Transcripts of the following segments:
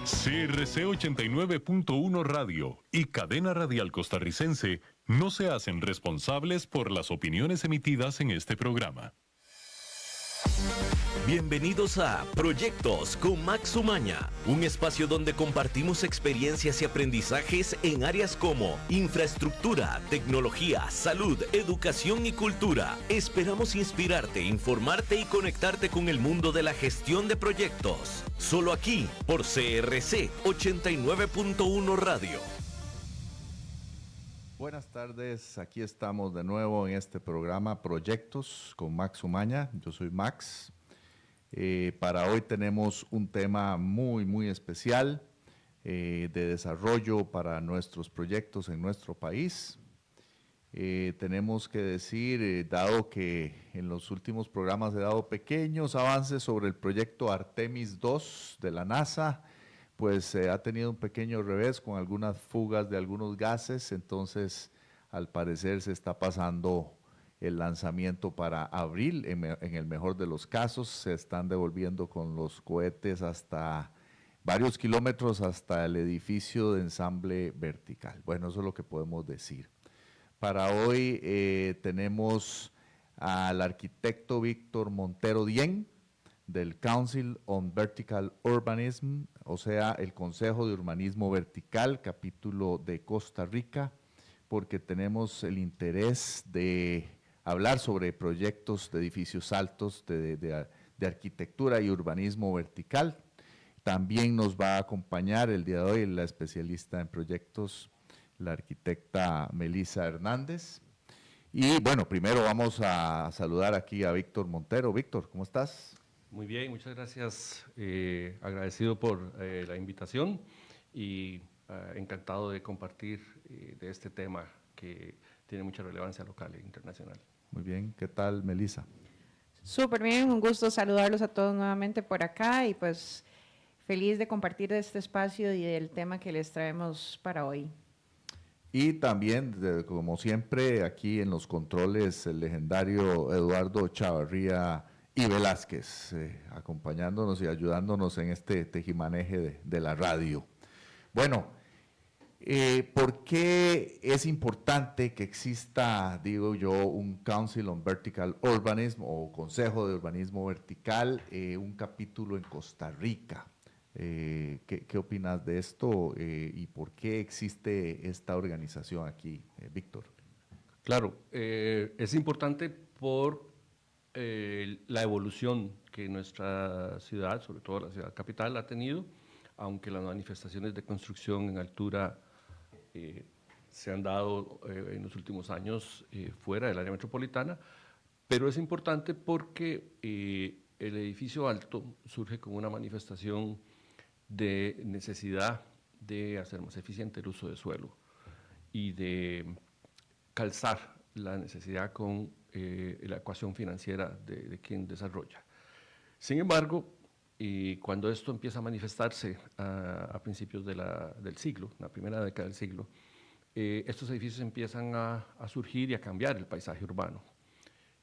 CRC 89.1 Radio y Cadena Radial Costarricense no se hacen responsables por las opiniones emitidas en este programa. Bienvenidos a Proyectos con Max Umaña, un espacio donde compartimos experiencias y aprendizajes en áreas como infraestructura, tecnología, salud, educación y cultura. Esperamos inspirarte, informarte y conectarte con el mundo de la gestión de proyectos. Solo aquí por CRC 89.1 Radio. Buenas tardes, aquí estamos de nuevo en este programa Proyectos con Max Umaña. Yo soy Max. Para hoy tenemos un tema muy especial de desarrollo para nuestros proyectos en nuestro país. Tenemos que decir, dado que en los últimos programas he dado pequeños avances sobre el proyecto Artemis II de la NASA, pues ha tenido un pequeño revés con algunas fugas de algunos gases, entonces al parecer se está pasando el lanzamiento para abril, en el mejor de los casos. Se están devolviendo con los cohetes hasta varios kilómetros hasta el edificio de ensamble vertical. Bueno, eso es lo que podemos decir. Para hoy tenemos al arquitecto Víctor Montero Dien, del Council on Vertical Urbanism, o sea, el Consejo de Urbanismo Vertical, capítulo de Costa Rica, porque tenemos el interés de hablar sobre proyectos de edificios altos, de arquitectura y urbanismo vertical. También nos va a acompañar el día de hoy la especialista en proyectos, la arquitecta Melissa Hernández. Y bueno, primero vamos a saludar aquí a Víctor Montero. Víctor, ¿cómo estás? Muy bien, muchas gracias. Agradecido por la invitación y encantado de compartir de este tema que tiene mucha relevancia local e internacional. Muy bien, ¿qué tal, Melissa? Súper bien, un gusto saludarlos a todos nuevamente por acá y pues feliz de compartir este espacio y del tema que les traemos para hoy. Y también, como siempre, aquí en los controles, el legendario Eduardo Chavarría y Velázquez, acompañándonos y ayudándonos en este tejimaneje de la radio. Bueno, ¿por qué es importante que exista, digo yo, un Council on Vertical Urbanism o Consejo de Urbanismo Vertical, un capítulo en Costa Rica? ¿Qué opinas de esto y por qué existe esta organización aquí, Víctor? Claro, es importante por la evolución que nuestra ciudad, sobre todo la ciudad capital, ha tenido, aunque las manifestaciones de construcción en altura se han dado en los últimos años fuera del área metropolitana, pero es importante porque el edificio alto surge como una manifestación de necesidad de hacer más eficiente el uso de suelo y de calzar la necesidad con la ecuación financiera de quien desarrolla. Sin embargo, cuando esto empieza a manifestarse a principios del siglo, la primera década del siglo, estos edificios empiezan a surgir y a cambiar el paisaje urbano.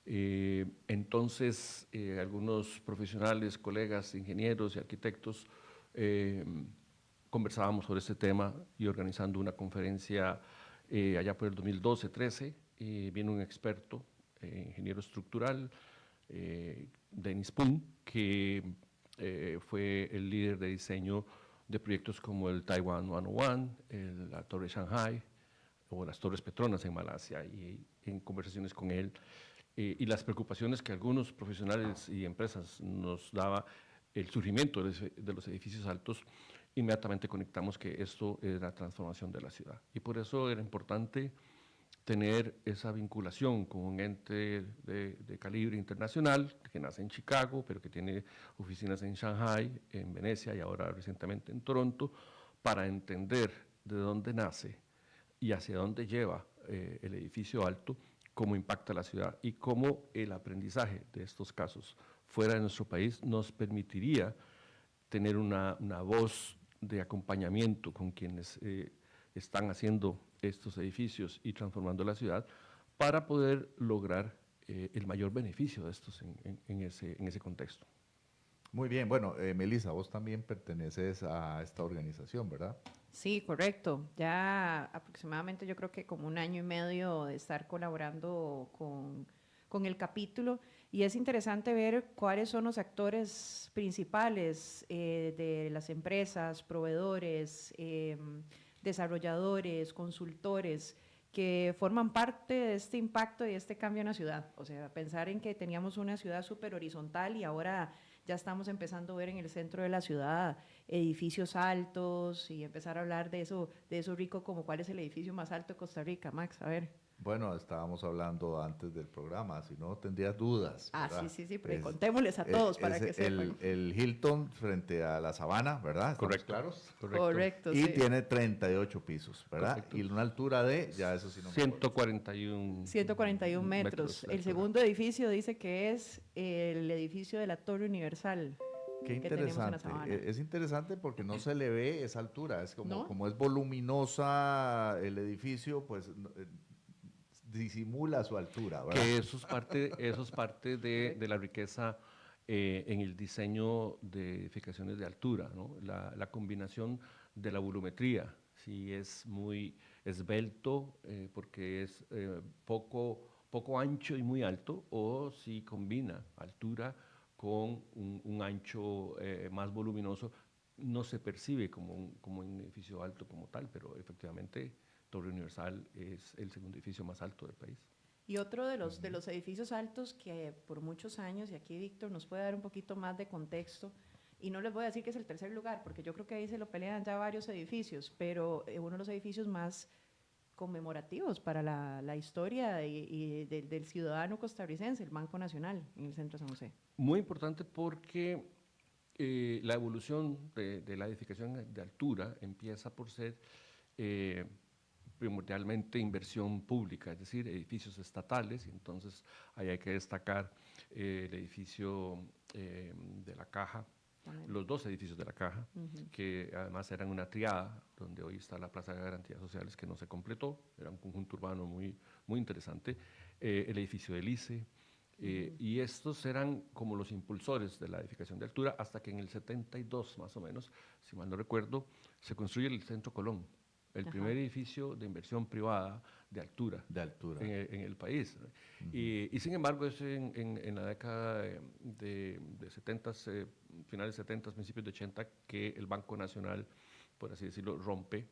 Entonces, algunos profesionales, colegas, ingenieros y arquitectos conversábamos sobre este tema y organizando una conferencia allá por el 2012-13, vino un experto, ingeniero estructural, Dennis Poon, que fue el líder de diseño de proyectos como el Taiwan 101, la Torre Shanghai o las Torres Petronas en Malasia, y en conversaciones con él y las preocupaciones que algunos profesionales y empresas nos daba el surgimiento de los edificios altos, inmediatamente conectamos que esto es la transformación de la ciudad. Y por eso era importante tener esa vinculación con un ente de calibre internacional que nace en Chicago, pero que tiene oficinas en Shanghai, en Venecia y ahora recientemente en Toronto, para entender de dónde nace y hacia dónde lleva el edificio alto, cómo impacta la ciudad y cómo el aprendizaje de estos casos fuera de nuestro país nos permitiría tener una voz de acompañamiento con quienes están haciendo estos edificios y transformando la ciudad para poder lograr el mayor beneficio de estos en ese contexto. Muy bien, bueno, Melissa, vos también perteneces a esta organización, ¿verdad? Sí, correcto. Ya aproximadamente yo creo que como un año y medio de estar colaborando con el capítulo y es interesante ver cuáles son los actores principales de las empresas, proveedores, desarrolladores, consultores que forman parte de este impacto y este cambio en la ciudad. O sea, pensar en que teníamos una ciudad súper horizontal y ahora ya estamos empezando a ver en el centro de la ciudad edificios altos y empezar a hablar de eso rico como cuál es el edificio más alto de Costa Rica, Max, a ver. Bueno, estábamos hablando antes del programa, si no tendrías dudas, Ah, ¿verdad? sí, pero contémosles a todos para que sepan. El Hilton frente a la Sabana, ¿verdad? ¿Estamos Correcto. claros? Correcto, Y sí. tiene 38 pisos, ¿verdad? Correcto. Y una altura de, ya eso sí no me acuerdo. 141 141 metros. metros de El altura. segundo edificio dice que es el edificio de la Torre Universal. Qué que tenemos en la interesante. Sabana. Es interesante porque no se le ve esa altura. Es como, ¿No? como es voluminosa el edificio, pues disimula su altura, ¿verdad? Que eso es parte de la riqueza en el diseño de edificaciones de altura, ¿no? La combinación de la volumetría, si es muy esbelto porque es poco ancho y muy alto, o si combina altura con un ancho más voluminoso, no se percibe como un edificio alto como tal, pero efectivamente Torre Universal es el segundo edificio más alto del país. Y otro de los edificios altos que por muchos años, y aquí Víctor nos puede dar un poquito más de contexto, y no les voy a decir que es el tercer lugar, porque yo creo que ahí se lo pelean ya varios edificios, pero uno de los edificios más conmemorativos para la historia del ciudadano costarricense, el Banco Nacional, en el centro de San José. Muy importante porque la evolución de la edificación de altura empieza por ser primordialmente inversión pública, es decir, edificios estatales, y entonces ahí hay que destacar el edificio de la Caja, También. los dos edificios de la Caja, que además eran una triada, donde hoy está la Plaza de Garantías Sociales, que no se completó, era un conjunto urbano muy interesante, el edificio del ICE, y estos eran como los impulsores de la edificación de altura, hasta que en el 72 más o menos, si mal no recuerdo, se construye el Centro Colón, el primer edificio de inversión privada de altura, en el país. Y sin embargo, es en la década de 70, finales 70, principios de 80, que el Banco Nacional, por así decirlo, rompe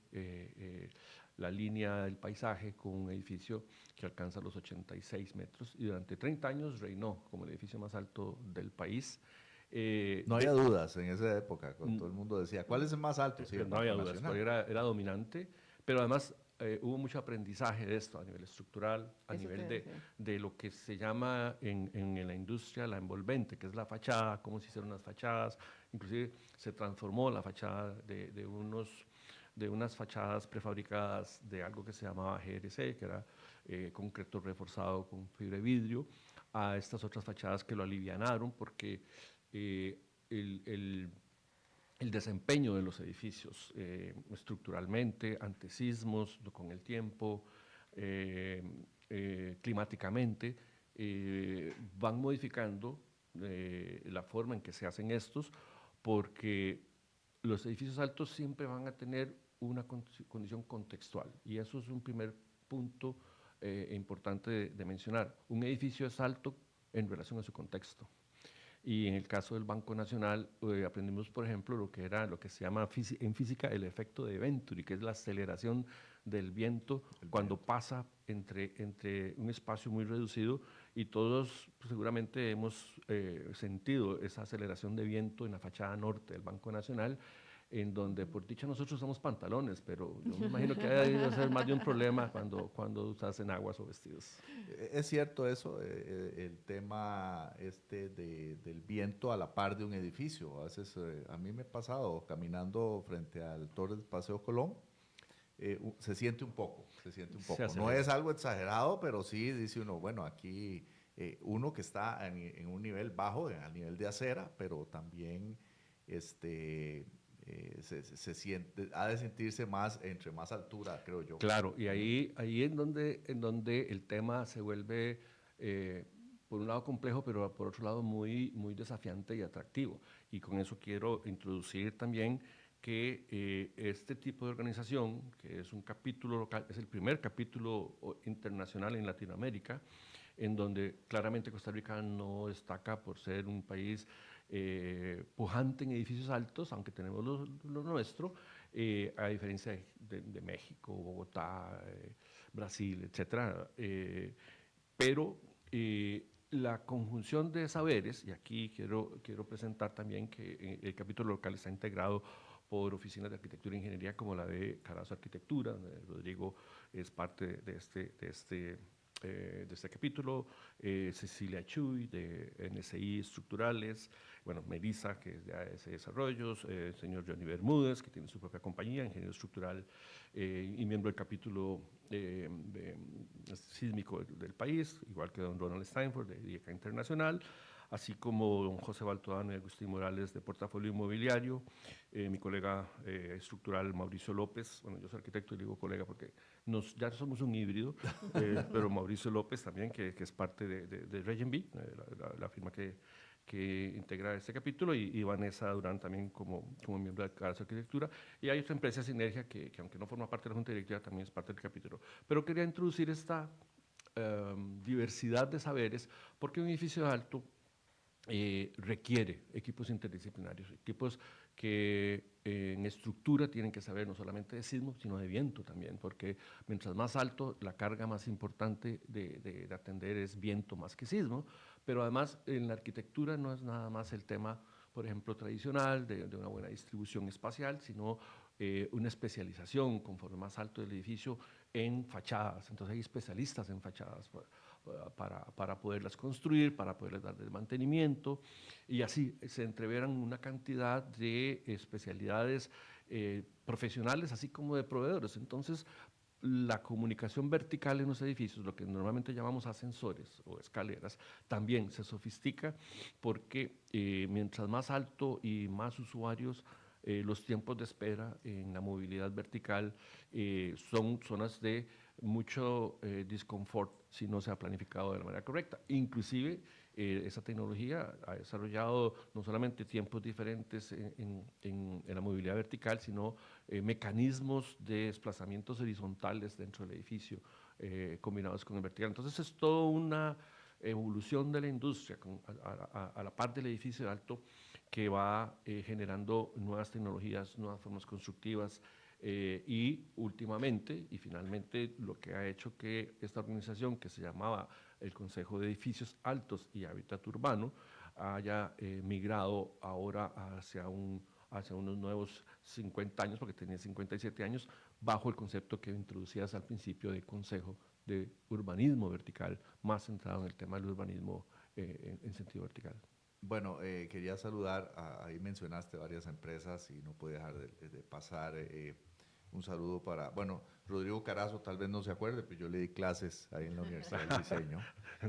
la línea del paisaje con un edificio que alcanza los 86 metros y durante 30 años reinó como el edificio más alto del país. No había dudas en esa época, cuando todo el mundo decía, ¿cuál es el más alto? Sí, no había dudas, era dominante, pero además hubo mucho aprendizaje de esto a nivel estructural, a Eso nivel de lo que se llama en la industria la envolvente, que es la fachada, cómo se hicieron las fachadas, inclusive se transformó la fachada de unas fachadas prefabricadas de algo que se llamaba GRC, que era concreto reforzado con fibra de vidrio, a estas otras fachadas que lo alivianaron porque el desempeño de los edificios estructuralmente, ante sismos, con el tiempo, climáticamente, van modificando la forma en que se hacen estos, porque los edificios altos siempre van a tener una condición contextual, y eso es un primer punto importante de mencionar. Un edificio es alto en relación a su contexto. Y en el caso del Banco Nacional aprendimos, por ejemplo, lo que se llama en física el efecto de Venturi, que es la aceleración del viento cuando pasa entre un espacio muy reducido, y todos seguramente hemos sentido esa aceleración de viento en la fachada norte del Banco Nacional, en donde por dicha nosotros usamos pantalones, pero yo me imagino que debe ser más de un problema cuando usas enaguas o vestidos. Es cierto eso, el tema del viento a la par de un edificio. A veces a mí me ha pasado caminando frente al Torre del Paseo Colón, se siente un poco. No es algo exagerado, pero sí dice uno, bueno, aquí uno que está en un nivel bajo, al nivel de acera, pero también se siente, ha de sentirse más entre más altura, creo yo. Claro, y ahí en donde el tema se vuelve por un lado complejo, pero por otro lado muy, muy desafiante y atractivo. Y con eso quiero introducir también que este tipo de organización, que es un capítulo local, es el primer capítulo internacional en Latinoamérica, en donde claramente Costa Rica no destaca por ser un país pujante en edificios altos, aunque tenemos lo nuestro, a diferencia de México, Bogotá, Brasil, etcétera. Pero la conjunción de saberes, y aquí quiero presentar también que el capítulo local está integrado por oficinas de arquitectura e ingeniería como la de Carazo Arquitectura, donde Rodrigo es parte de este capítulo, Cecilia Chuy de NSI Estructurales, bueno, Melissa, que es de AS Desarrollos, el señor Johnny Bermúdez, que tiene su propia compañía, ingeniero estructural y miembro del capítulo sísmico del país, igual que don Ronald Steinford de IECA Internacional, así como don José Baltodano y Agustín Morales de Portafolio Inmobiliario, mi colega estructural Mauricio López, bueno, yo soy arquitecto y digo colega porque ya somos un híbrido, pero Mauricio López también, que es parte de Regenby, la firma que integra este capítulo, y Vanessa Durán también como miembro de Carazo Arquitectura. Y hay otra empresa, Sinergia, que aunque no forma parte de la Junta Directiva, también es parte del capítulo. Pero quería introducir esta diversidad de saberes, porque un edificio alto requiere equipos interdisciplinarios, equipos que en estructura tienen que saber no solamente de sismo, sino de viento también, porque mientras más alto, la carga más importante de atender es viento más que sismo, pero además en la arquitectura no es nada más el tema, por ejemplo, tradicional de una buena distribución espacial, sino una especialización conforme más alto el edificio en fachadas. Entonces hay especialistas en fachadas para poderlas construir, para poderles dar mantenimiento, y así se entreveran una cantidad de especialidades profesionales, así como de proveedores. Entonces, la comunicación vertical en los edificios, lo que normalmente llamamos ascensores o escaleras, también se sofistica porque mientras más alto y más usuarios, los tiempos de espera en la movilidad vertical son zonas de mucho disconfort si no se ha planificado de la manera correcta. Inclusive, esa tecnología ha desarrollado no solamente tiempos diferentes en la movilidad vertical, sino mecanismos de desplazamientos horizontales dentro del edificio combinados con el vertical. Entonces es toda una evolución de la industria a la par del edificio de alto que va generando nuevas tecnologías, nuevas formas constructivas, y últimamente y finalmente lo que ha hecho que esta organización, que se llamaba el Consejo de Edificios Altos y Hábitat Urbano, haya migrado ahora hacia unos nuevos 50 años, porque tenía 57 años, bajo el concepto que introducías al principio de Consejo de Urbanismo Vertical, más centrado en el tema del urbanismo en sentido vertical. Bueno, quería saludar, ahí mencionaste varias empresas y no puedo dejar de pasar un saludo para, bueno, Rodrigo Carazo tal vez no se acuerde, pero yo le di clases ahí en la Universidad del Diseño.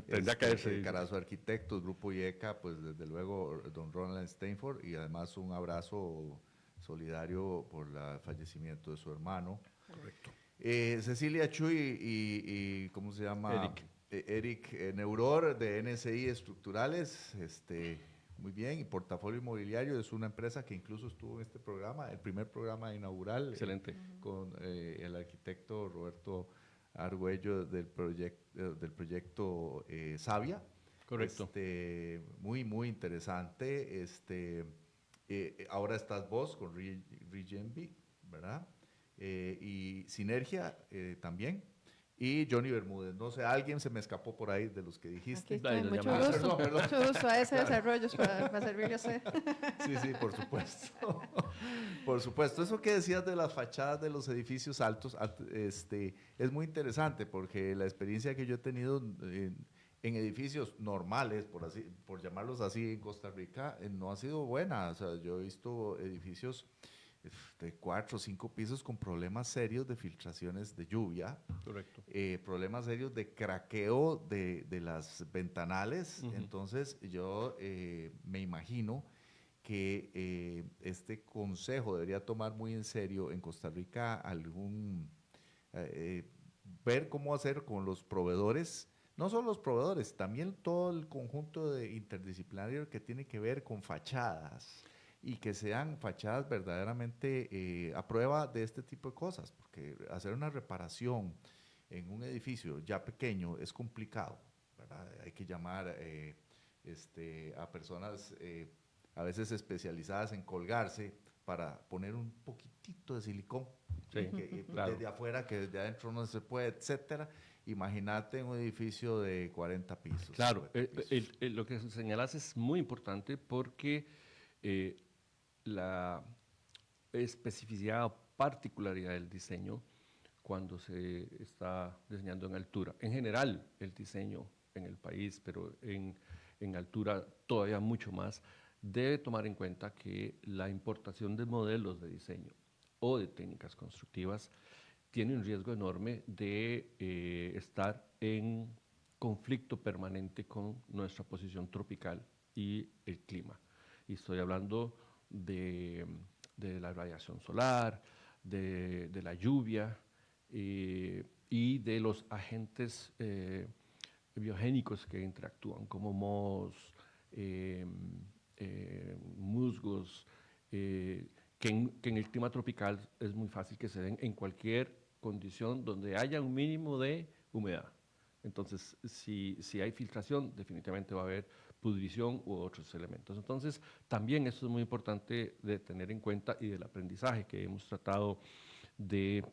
Tendrá que haberse Carazo Arquitectos, Grupo IECA, pues desde luego don Ronald Steinford, y además un abrazo solidario por el fallecimiento de su hermano. Correcto. Cecilia Chuy y ¿cómo se llama? Eric Neuror de NSI Estructurales, muy bien, y Portafolio Inmobiliario es una empresa que incluso estuvo en este programa, el primer programa inaugural. Excelente. Con el arquitecto Roberto Argüello del proyecto Savia. Correcto. Muy, muy interesante. Ahora estás vos con Regenby, ¿verdad? Y Sinergia también. Y Johnny Bermúdez. No sé, alguien se me escapó por ahí de los que dijiste. Aquí estoy, mucho gusto. Perdón. Mucho gusto a ese desarrollo para servirle a usted. Sí, sí, por supuesto. Por supuesto. Eso que decías de las fachadas de los edificios altos, es muy interesante porque la experiencia que yo he tenido en edificios normales, por llamarlos así, en Costa Rica, no ha sido buena. O sea, yo he visto edificios de 4 o 5 pisos con problemas serios de filtraciones de lluvia. Correcto. Problemas serios de craqueo de las ventanales. Uh-huh. Entonces yo me imagino que este consejo debería tomar muy en serio en Costa Rica ver cómo hacer con los proveedores, no solo los proveedores, también todo el conjunto de interdisciplinario que tiene que ver con fachadas y que sean fachadas verdaderamente a prueba de este tipo de cosas, porque hacer una reparación en un edificio ya pequeño es complicado, ¿verdad? Hay que llamar a personas a veces especializadas en colgarse para poner un poquitito de silicón. Sí, claro. Desde afuera, que desde adentro no se puede, etcétera. Imagínate un edificio de 40 pisos. Claro, 50 pisos. lo que señalas es muy importante porque la especificidad o particularidad del diseño cuando se está diseñando en altura. En general, el diseño en el país, pero en altura todavía mucho más, debe tomar en cuenta que la importación de modelos de diseño o de técnicas constructivas tiene un riesgo enorme de estar en conflicto permanente con nuestra posición tropical y el clima. Y estoy hablando de la radiación solar, de la lluvia y de los agentes biogénicos que interactúan, como mohos, musgos, que en el clima tropical es muy fácil que se den en cualquier condición donde haya un mínimo de humedad. Entonces, si hay filtración, definitivamente va a haber pudrición u otros elementos. Entonces, también eso es muy importante de tener en cuenta y del aprendizaje que hemos tratado de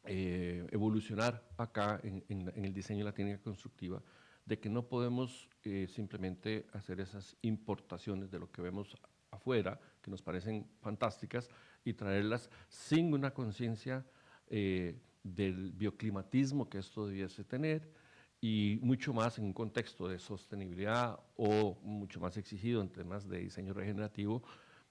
evolucionar acá en el diseño de la técnica constructiva, de que no podemos simplemente hacer esas importaciones de lo que vemos afuera, que nos parecen fantásticas, y traerlas sin una conciencia del bioclimatismo que esto debiese tener, y mucho más en un contexto de sostenibilidad o mucho más exigido en temas de diseño regenerativo,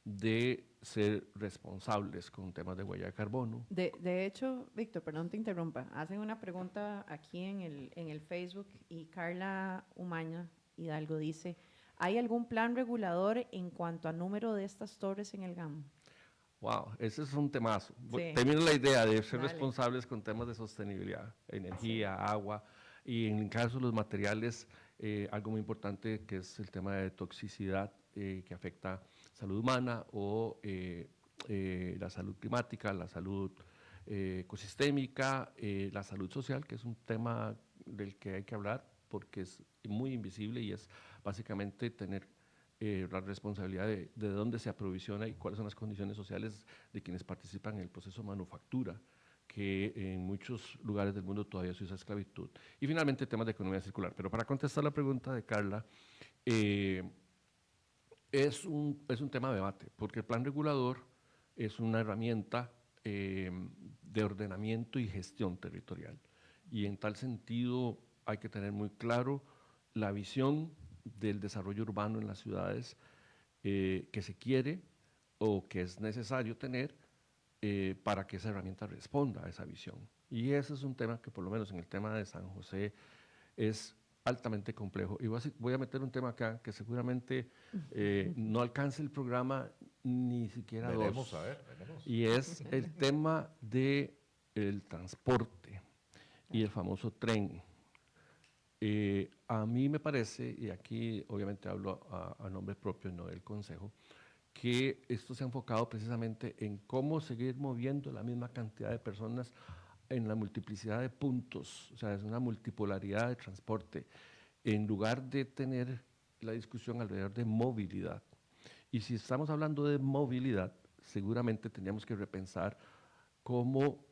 de ser responsables con temas de huella de carbono. De hecho, Víctor, perdón te interrumpa, hacen una pregunta aquí en el Facebook y Carla Umaña Hidalgo dice, ¿hay algún plan regulador en cuanto a número de estas torres en el GAM? Wow, ese es un temazo. Sí. Termino la idea de ser Dale. responsables con temas de sostenibilidad, energía, agua, y en el caso de los materiales, algo muy importante que es el tema de toxicidad que afecta salud humana o la salud climática, la salud ecosistémica, la salud social, que es un tema del que hay que hablar porque es muy invisible y es básicamente tener la responsabilidad de dónde se aprovisiona y cuáles son las condiciones sociales de quienes participan en el proceso de manufactura, que en muchos lugares del mundo todavía se usa esclavitud. Y finalmente, temas de economía circular. Pero para contestar la pregunta de Carla, es un tema de debate, porque el plan regulador es una herramienta de ordenamiento y gestión territorial. Y en tal sentido hay que tener muy claro la visión del desarrollo urbano en las ciudades que se quiere o que es necesario tener para que esa herramienta responda a esa visión. Y ese es un tema que por lo menos en el tema de San José es altamente complejo. Y voy a meter un tema acá que seguramente no alcance el programa ni siquiera Veremos, dos. a ver, veremos. Y es el tema del transporte y el famoso tren. A mí me parece, y aquí obviamente hablo a nombre propio, no del Consejo, que esto se ha enfocado precisamente en cómo seguir moviendo la misma cantidad de personas en la multiplicidad de puntos, o sea, es una multipolaridad de transporte, en lugar de tener la discusión alrededor de movilidad. Y si estamos hablando de movilidad, seguramente tendríamos que repensar cómo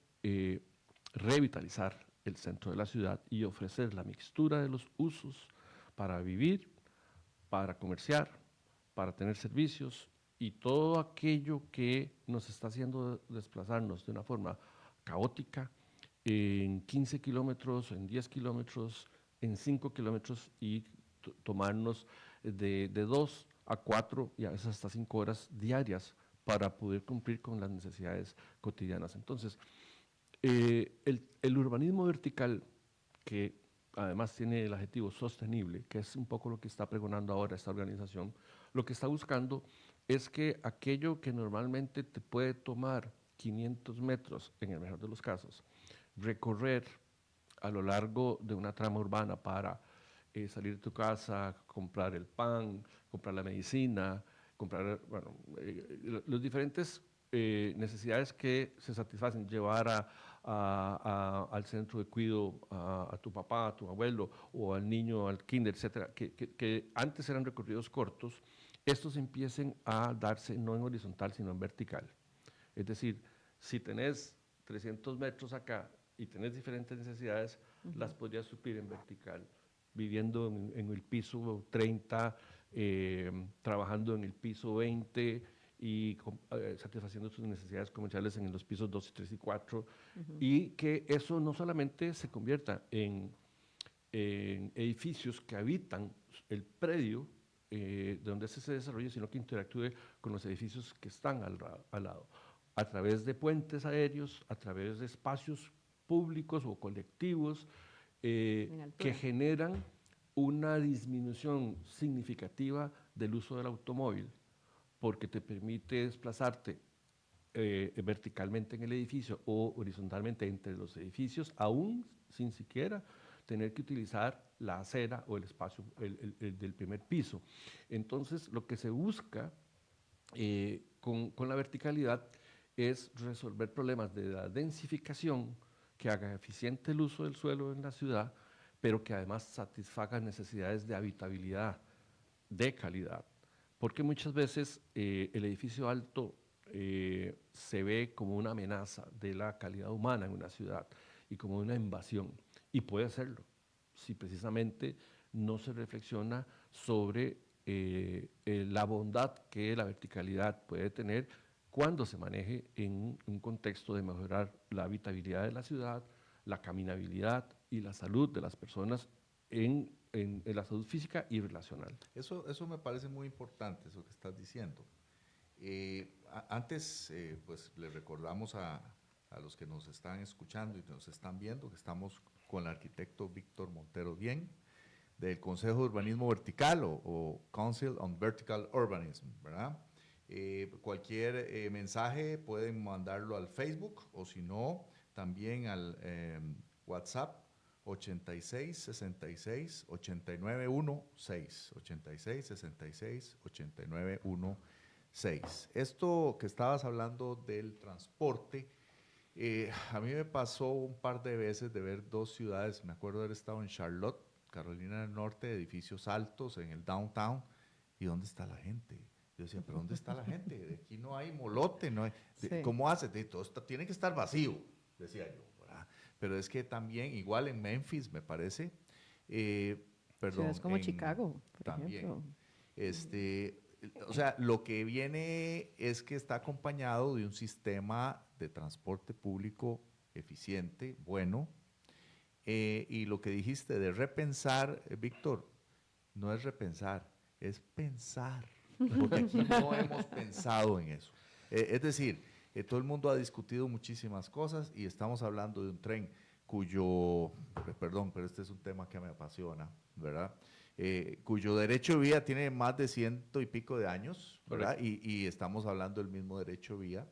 revitalizar el centro de la ciudad y ofrecer la mixtura de los usos para vivir, para comerciar, para tener servicios y todo aquello que nos está haciendo desplazarnos de una forma caótica en 15 kilómetros, en 10 kilómetros, en 5 kilómetros y tomarnos de 2 a 4 y a veces hasta 5 horas diarias para poder cumplir con las necesidades cotidianas. Entonces, el urbanismo vertical, que además tiene el adjetivo sostenible, que es un poco lo que está pregonando ahora esta organización, lo que está buscando es que aquello que normalmente te puede tomar 500 metros, en el mejor de los casos, recorrer a lo largo de una trama urbana para salir de tu casa, comprar el pan, comprar la medicina, comprar, bueno, los diferentes necesidades que se satisfacen, llevar al centro de cuidado a tu papá, a tu abuelo o al niño al kinder, etcétera, que antes eran recorridos cortos, estos empiecen a darse no en horizontal, sino en vertical. Es decir, si tenés 300 metros acá y tenés diferentes necesidades, las podrías suplir en vertical, viviendo en el piso 30, trabajando en el piso 20 y satisfaciendo sus necesidades comerciales en los pisos 2, 3 y 4, y que eso no solamente se convierta en edificios que habitan el predio de donde se desarrolla, sino que interactúe con los edificios que están al lado, a través de puentes aéreos, a través de espacios públicos o colectivos que generan una disminución significativa del uso del automóvil, porque te permite desplazarte verticalmente en el edificio o horizontalmente entre los edificios, aún sin siquiera tener que utilizar la acera o el espacio el del primer piso. Entonces, lo que se busca con la verticalidad es resolver problemas de la densificación que haga eficiente el uso del suelo en la ciudad, pero que además satisfaga necesidades de habitabilidad, de calidad. Porque muchas veces el edificio alto se ve como una amenaza de la calidad humana en una ciudad y como una invasión. Y puede serlo, si precisamente no se reflexiona sobre la bondad que la verticalidad puede tener cuando se maneje en un contexto de mejorar la habitabilidad de la ciudad, la caminabilidad y la salud de las personas en la salud física y relacional. Eso me parece muy importante, eso que estás diciendo. Antes, pues le recordamos a los que nos están escuchando y nos están viendo que estamos con el arquitecto Víctor Montero Bien, del Consejo de Urbanismo Vertical o Council on Vertical Urbanism, ¿verdad? Cualquier mensaje pueden mandarlo al Facebook o si no, también al WhatsApp 86 66 89 16, 86 66 89 16. Esto que estabas hablando del transporte, a mí me pasó un par de veces de ver dos ciudades, me acuerdo de haber estado en Charlotte, Carolina del Norte, edificios altos en el downtown, ¿y dónde está la gente? Yo decía, ¿pero dónde está la gente? De aquí no hay molote, no hay, Sí. ¿cómo hace? Todo tiene que estar vacío, decía yo, ¿verdad? Pero es que también, igual en Memphis, me parece, perdón. Ciudades como Chicago, por también, ejemplo. O sea, lo que viene es que está acompañado de un sistema de transporte público eficiente, bueno, y lo que dijiste de repensar, Víctor, no es repensar, es pensar, porque aquí no hemos pensado en eso. Es decir, todo el mundo ha discutido muchísimas cosas y estamos hablando de un tren cuyo, perdón, pero este es un tema que me apasiona, ¿verdad? Cuyo derecho de vía tiene más de 100 y pico de años, ¿verdad? Y estamos hablando del mismo derecho de vía,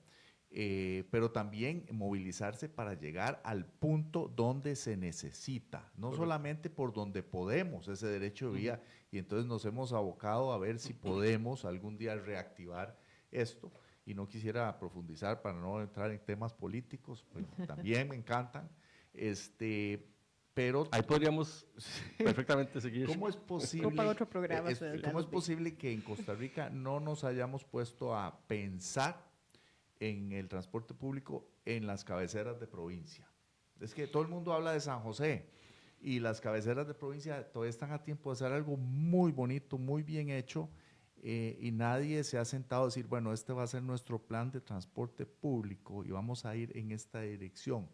pero también movilizarse para llegar al punto donde se necesita, no solamente por donde podemos ese derecho de vía, y entonces nos hemos abocado a ver si podemos algún día reactivar esto, y no quisiera profundizar para no entrar en temas políticos, pues también me encantan, pero ahí podríamos perfectamente seguir. ¿cómo es posible, para otro programa, ¿cómo es posible que en Costa Rica no nos hayamos puesto a pensar en el transporte público en las cabeceras de provincia? Es que todo el mundo habla de San José y las cabeceras de provincia todavía están a tiempo de hacer algo muy bonito, muy bien hecho, y nadie se ha sentado a decir, bueno, este va a ser nuestro plan de transporte público y vamos a ir en esta dirección.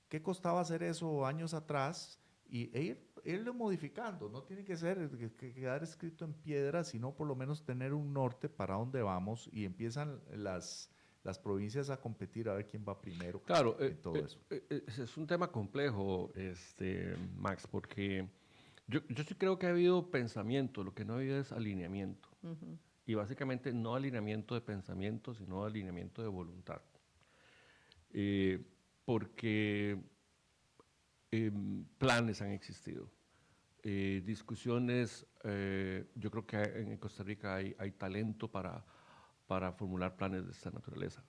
¿Qué costaba hacer eso años atrás? Irlo modificando, no tiene que ser que quedar escrito en piedra, sino por lo menos tener un norte para dónde vamos, y empiezan las provincias a competir a ver quién va primero. Claro, todo eso. Es un tema complejo, Max, porque yo sí creo que ha habido pensamiento, lo que no ha habido es alineamiento. Y básicamente no alineamiento de pensamiento, sino alineamiento de voluntad. Porque planes han existido. Discusiones, yo creo que en Costa Rica hay talento para formular planes de esta naturaleza,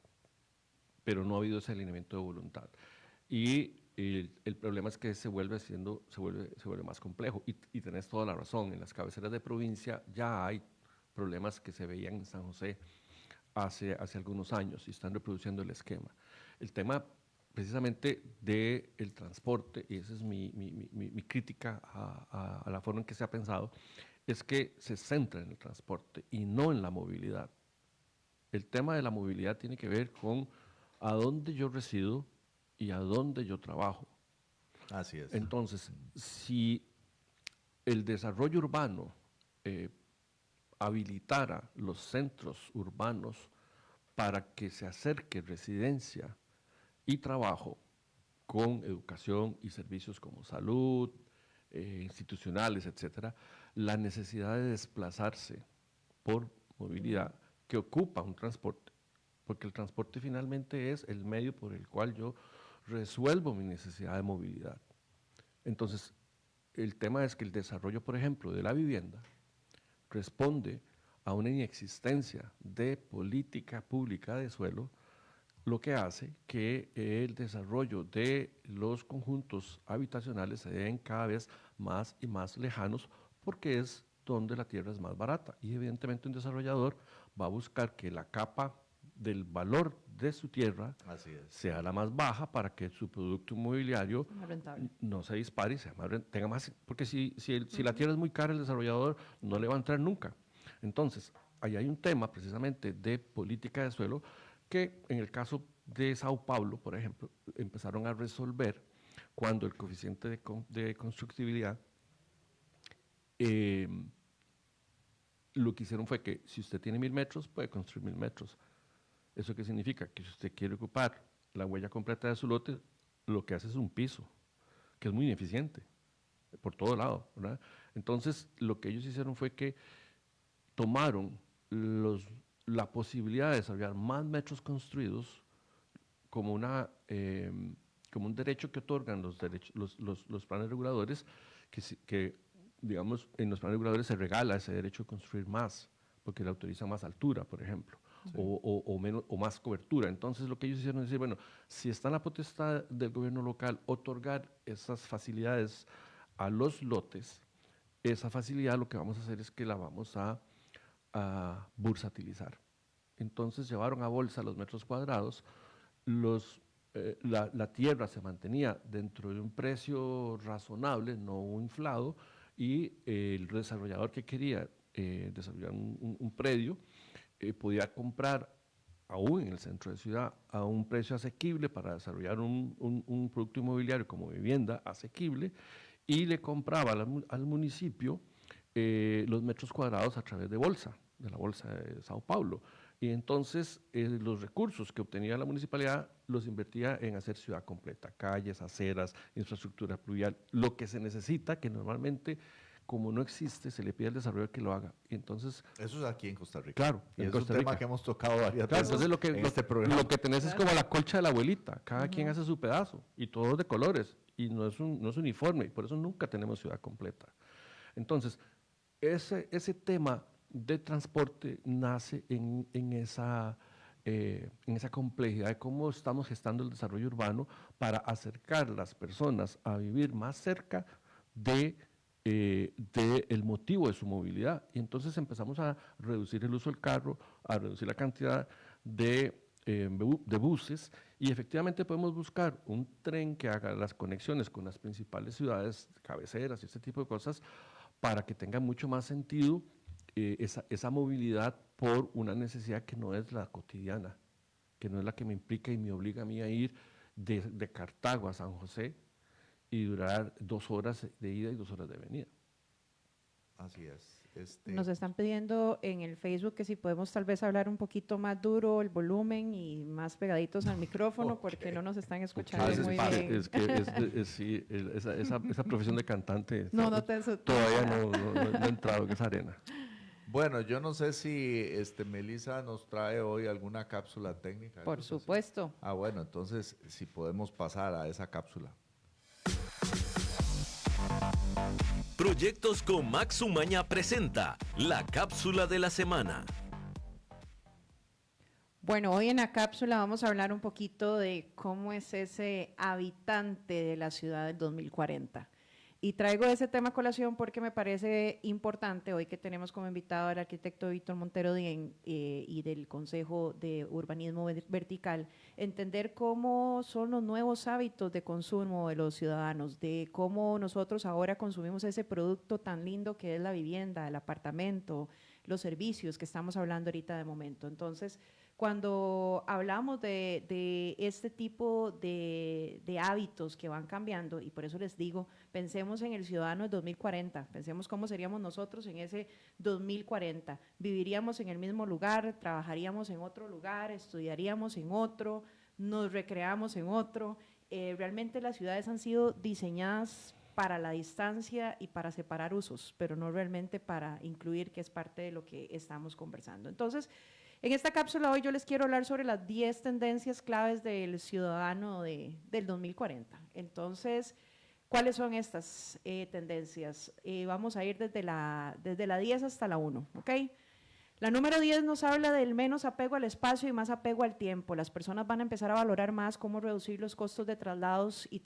pero no ha habido ese alineamiento de voluntad. Y el problema es que se vuelve más complejo. Y tenés toda la razón, en las cabeceras de provincia ya hay problemas que se veían en San José hace algunos años y están reproduciendo el esquema. El tema precisamente del transporte, y esa es mi crítica a la forma en que se ha pensado, es que se centra en el transporte y no en la movilidad. El tema de la movilidad tiene que ver con a dónde yo resido y a dónde yo trabajo. Así es. Entonces, si el desarrollo urbano habilitara los centros urbanos para que se acerque residencia y trabajo con educación y servicios como salud, institucionales, etcétera, la necesidad de desplazarse por movilidad que ocupa un transporte, porque el transporte finalmente es el medio por el cual yo resuelvo mi necesidad de movilidad. Entonces, el tema es que el desarrollo, por ejemplo, de la vivienda responde a una inexistencia de política pública de suelo, lo que hace que el desarrollo de los conjuntos habitacionales se den cada vez más y más lejanos, porque es donde la tierra es más barata. Y evidentemente un desarrollador va a buscar que la capa del valor de su tierra sea la más baja para que su producto inmobiliario no se dispare y sea más, tenga más, porque si la tierra es muy cara, el desarrollador no le va a entrar nunca. Entonces, ahí hay un tema precisamente de política de suelo que en el caso de Sao Paulo, por ejemplo, empezaron a resolver cuando el coeficiente de constructibilidad, lo que hicieron fue que si usted tiene 1000 metros, puede construir 1000 metros. ¿Eso qué significa? Que si usted quiere ocupar la huella completa de su lote, lo que hace es un piso, que es muy ineficiente, por todo lado, ¿verdad? Entonces, lo que ellos hicieron fue que tomaron la posibilidad de desarrollar más metros construidos como un derecho que otorgan los planes reguladores, que digamos, en los planes reguladores se regala ese derecho de construir más, porque le autoriza más altura, por ejemplo, sí, o más cobertura. Entonces, lo que ellos hicieron es decir, bueno, si está en la potestad del gobierno local otorgar esas facilidades a los lotes, esa facilidad lo que vamos a hacer es que la vamos a bursatilizar. Entonces llevaron a bolsa los metros cuadrados, la tierra se mantenía dentro de un precio razonable, no inflado, y el desarrollador que quería desarrollar un predio podía comprar aún en el centro de ciudad a un precio asequible para desarrollar un producto inmobiliario como vivienda asequible, y le compraba al municipio los metros cuadrados a través de la bolsa de Sao Paulo. Y entonces los recursos que obtenía la municipalidad los invertía en hacer ciudad completa, calles, aceras, infraestructura pluvial, lo que se necesita, que normalmente, como no existe, se le pide al desarrollador que lo haga. Y entonces, eso es aquí en Costa Rica. Claro, y es un tema que hemos tocado varias veces. Entonces en este programa. Lo que tenés es como la colcha de la abuelita, cada quien hace su pedazo, y todos de colores, y no es uniforme, y por eso nunca tenemos ciudad completa. Entonces, ese tema de transporte nace en esa complejidad de cómo estamos gestando el desarrollo urbano para acercar a las personas a vivir más cerca del motivo de su movilidad. Y entonces empezamos a reducir el uso del carro, a reducir la cantidad de buses, y efectivamente podemos buscar un tren que haga las conexiones con las principales ciudades, cabeceras y ese tipo de cosas, para que tenga mucho más sentido esa movilidad por una necesidad que no es la cotidiana, que no es la que me implica y me obliga a mí a ir de Cartago a San José y durar 2 horas de ida y 2 horas de venida. Así es. Nos están pidiendo en el Facebook que si podemos tal vez hablar un poquito más duro el volumen y más pegaditos al micrófono, porque no nos están escuchando muy bien. Es que sí, esa profesión de cantante todavía no he entrado en esa arena. Bueno, yo no sé si Melissa nos trae hoy alguna cápsula técnica. Por supuesto. Bueno, entonces si podemos pasar a esa cápsula. Proyectos con Max Umaña presenta la cápsula de la semana. Bueno, hoy en la cápsula vamos a hablar un poquito de cómo es ese habitante de la ciudad del 2040. Y traigo ese tema a colación porque me parece importante, hoy que tenemos como invitado al arquitecto Víctor Montero Dien y del Consejo de Urbanismo Vertical, entender cómo son los nuevos hábitos de consumo de los ciudadanos, de cómo nosotros ahora consumimos ese producto tan lindo que es la vivienda, el apartamento, los servicios que estamos hablando ahorita de momento. Entonces, cuando hablamos de este tipo de hábitos que van cambiando, y por eso les digo, pensemos en el ciudadano del 2040, pensemos cómo seríamos nosotros en ese 2040. Viviríamos en el mismo lugar, trabajaríamos en otro lugar, estudiaríamos en otro, nos recreamos en otro. Realmente las ciudades han sido diseñadas para la distancia y para separar usos, pero no realmente para incluir, que es parte de lo que estamos conversando. Entonces, en esta cápsula hoy yo les quiero hablar sobre las 10 tendencias claves del ciudadano del 2040. Entonces, ¿cuáles son estas tendencias? Vamos a ir desde la 10 hasta la 1, ¿ok? La número 10 nos habla del menos apego al espacio y más apego al tiempo. Las personas van a empezar a valorar más cómo reducir los costos de traslados y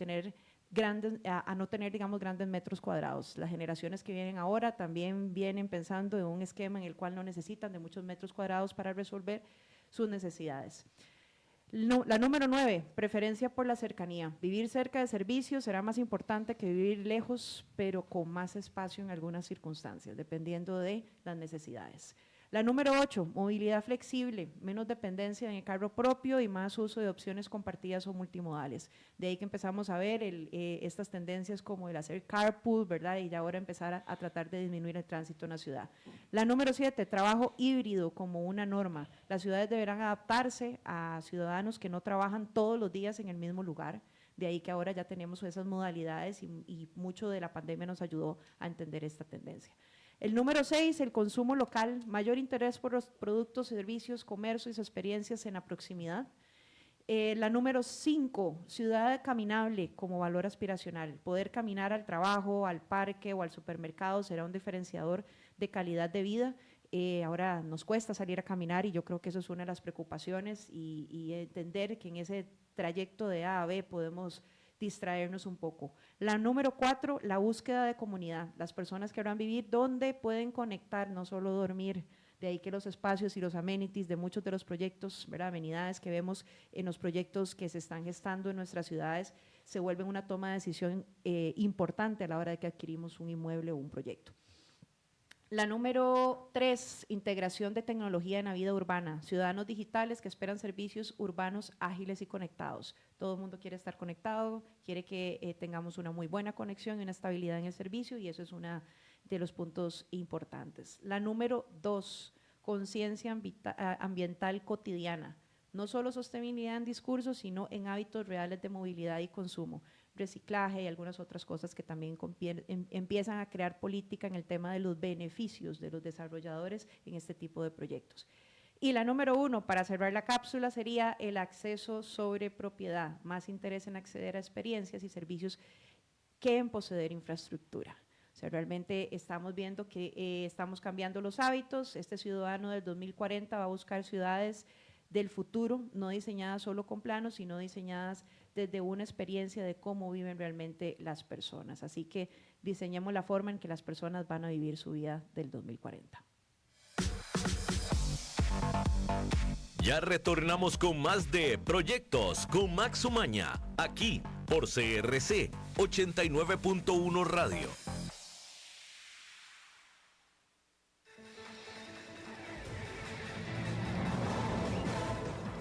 no tener, digamos, grandes metros cuadrados. Las generaciones que vienen ahora también vienen pensando en un esquema en el cual no necesitan de muchos metros cuadrados para resolver sus necesidades. La número 9, preferencia por la cercanía. Vivir cerca de servicios será más importante que vivir lejos, pero con más espacio en algunas circunstancias, dependiendo de las necesidades. La número 8, movilidad flexible, menos dependencia en el carro propio y más uso de opciones compartidas o multimodales. De ahí que empezamos a ver estas tendencias como el hacer carpool, ¿verdad? Y ya ahora empezar a tratar de disminuir el tránsito en la ciudad. La número 7, trabajo híbrido como una norma. Las ciudades deberán adaptarse a ciudadanos que no trabajan todos los días en el mismo lugar. De ahí que ahora ya tenemos esas modalidades y mucho de la pandemia nos ayudó a entender esta tendencia. El número 6, el consumo local, mayor interés por los productos, servicios, comercios y experiencias en la proximidad. La número 5, ciudad caminable como valor aspiracional. Poder caminar al trabajo, al parque o al supermercado será un diferenciador de calidad de vida. Ahora nos cuesta salir a caminar y yo creo que eso es una de las preocupaciones y entender que en ese trayecto de A a B podemos distraernos un poco. La número 4, la búsqueda de comunidad. Las personas querrán vivir donde pueden conectar, no solo dormir. De ahí que los espacios y los amenities de muchos de los proyectos, ¿verdad?, amenidades que vemos en los proyectos que se están gestando en nuestras ciudades, se vuelven una toma de decisión importante a la hora de que adquirimos un inmueble o un proyecto. La número 3, integración de tecnología en la vida urbana. Ciudadanos digitales que esperan servicios urbanos ágiles y conectados. Todo el mundo quiere estar conectado, quiere que tengamos una muy buena conexión y una estabilidad en el servicio y eso es uno de los puntos importantes. La número 2, conciencia ambiental cotidiana. No solo sostenibilidad en discursos, sino en hábitos reales de movilidad y consumo, reciclaje y algunas otras cosas que también empiezan a crear política en el tema de los beneficios de los desarrolladores en este tipo de proyectos. Y la número 1, para cerrar la cápsula, sería el acceso sobre propiedad, más interés en acceder a experiencias y servicios que en poseer infraestructura. O sea, realmente estamos viendo que estamos cambiando los hábitos. Este ciudadano del 2040 va a buscar ciudades del futuro, no diseñadas solo con planos, sino diseñadas desde una experiencia de cómo viven realmente las personas. Así que diseñemos la forma en que las personas van a vivir su vida del 2040. Ya retornamos con más de Proyectos con Max Umaña, aquí por CRC 89.1 Radio.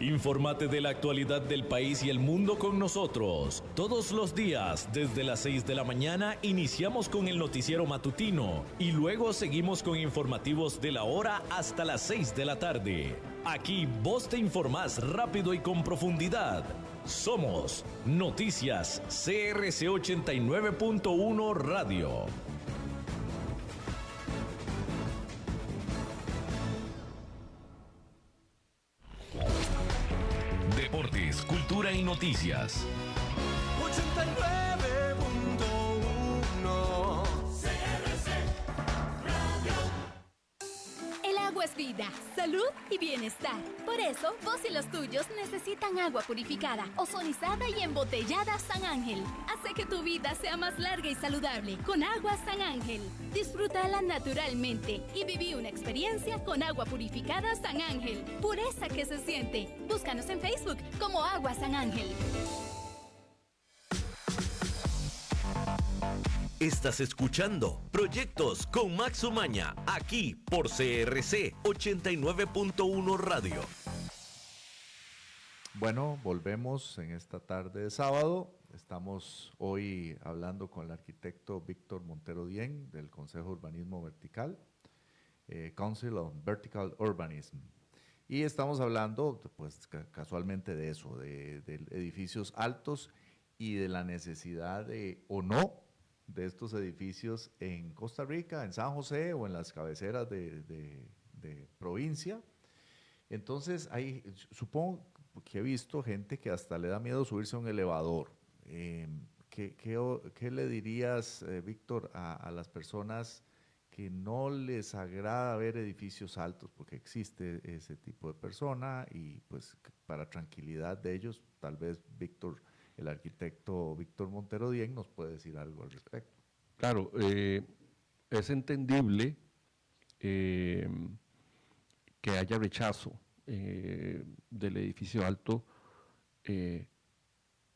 Infórmate de la actualidad del país y el mundo con nosotros. Todos los días, desde las 6 de la mañana, iniciamos con el noticiero matutino y luego seguimos con informativos de la hora hasta las 6 de la tarde. Aquí vos te informás rápido y con profundidad. Somos Noticias CRC 89.1 Radio. Deportes, cultura y noticias. 89.1 CRC. Agua es vida, salud y bienestar. Por eso, vos y los tuyos necesitan agua purificada, ozonizada y embotellada San Ángel. Hace que tu vida sea más larga y saludable con agua San Ángel. Disfrútala naturalmente y viví una experiencia con agua purificada San Ángel. Pureza que se siente. Búscanos en Facebook como Agua San Ángel. Estás escuchando Proyectos con Max Umaña, aquí por CRC 89.1 Radio. Bueno, volvemos en esta tarde de sábado. Estamos hoy hablando con el arquitecto Víctor Montero Dien del Consejo de Urbanismo Vertical, Council of Vertical Urbanism. Y estamos hablando, pues casualmente de eso, de edificios altos y de la necesidad de, o no, de estos edificios en Costa Rica, en San José o en las cabeceras de provincia. Entonces, supongo que he visto gente que hasta le da miedo subirse a un elevador. ¿Qué le dirías, Víctor, a las personas que no les agrada ver edificios altos? Porque existe ese tipo de persona y pues para tranquilidad de ellos, tal vez Víctor, el arquitecto Víctor Montero Dien, nos puede decir algo al respecto. Claro, es entendible que haya rechazo del edificio alto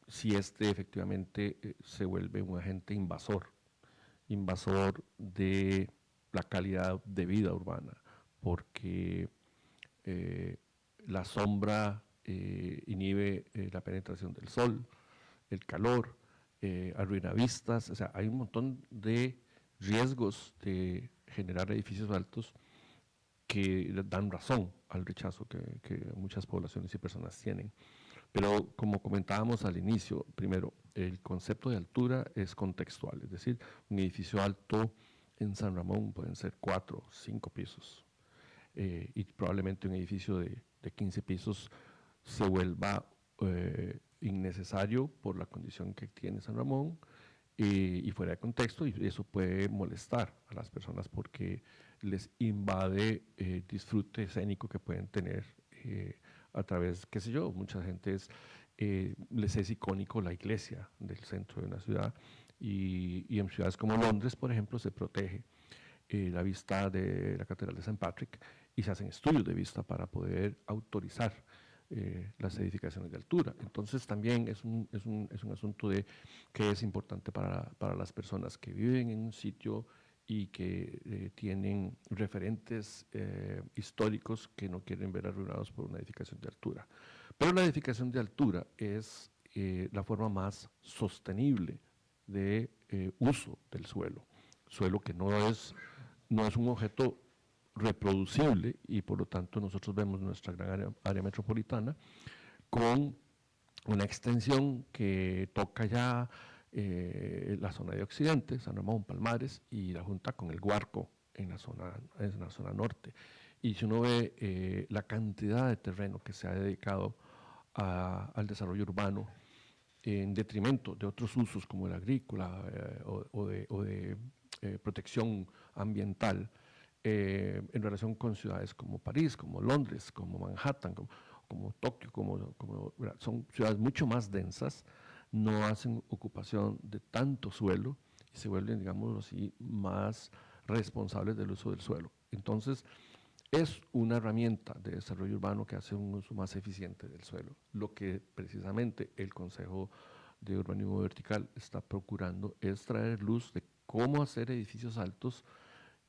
si efectivamente se vuelve un agente invasor de la calidad de vida urbana, porque la sombra inhibe la penetración del sol, el calor, arruina vistas, o sea, hay un montón de riesgos de generar edificios altos que dan razón al rechazo que muchas poblaciones y personas tienen. Pero como comentábamos al inicio, primero, el concepto de altura es contextual, es decir, un edificio alto en San Ramón pueden ser 4 o 5 pisos, y probablemente un edificio de 15 pisos se vuelva innecesario por la condición que tiene San Ramón y fuera de contexto, y eso puede molestar a las personas porque les invade disfrute escénico que pueden tener a través, qué sé yo, mucha gente les es icónico la iglesia del centro de una ciudad y en ciudades como Londres, por ejemplo, se protege la vista de la Catedral de St. Patrick y se hacen estudios de vista para poder autorizar las edificaciones de altura. Entonces también es un asunto de que es importante para las personas que viven en un sitio y que tienen referentes históricos que no quieren ver arruinados por una edificación de altura. Pero la edificación de altura es la forma más sostenible de uso del suelo que no es un objeto reproducible y por lo tanto nosotros vemos nuestra gran área metropolitana con una extensión que toca ya la zona de Occidente, San Ramón, Palmares y la junta con el Guarco en la zona norte. Y si uno ve la cantidad de terreno que se ha dedicado al desarrollo urbano en detrimento de otros usos como el agrícola o de protección ambiental, en relación con ciudades como París, como Londres, como Manhattan, como Tokio, son ciudades mucho más densas, no hacen ocupación de tanto suelo y se vuelven, digámoslo así, más responsables del uso del suelo. Entonces, es una herramienta de desarrollo urbano que hace un uso más eficiente del suelo, lo que precisamente el Consejo de Urbanismo Vertical está procurando es traer luz de cómo hacer edificios altos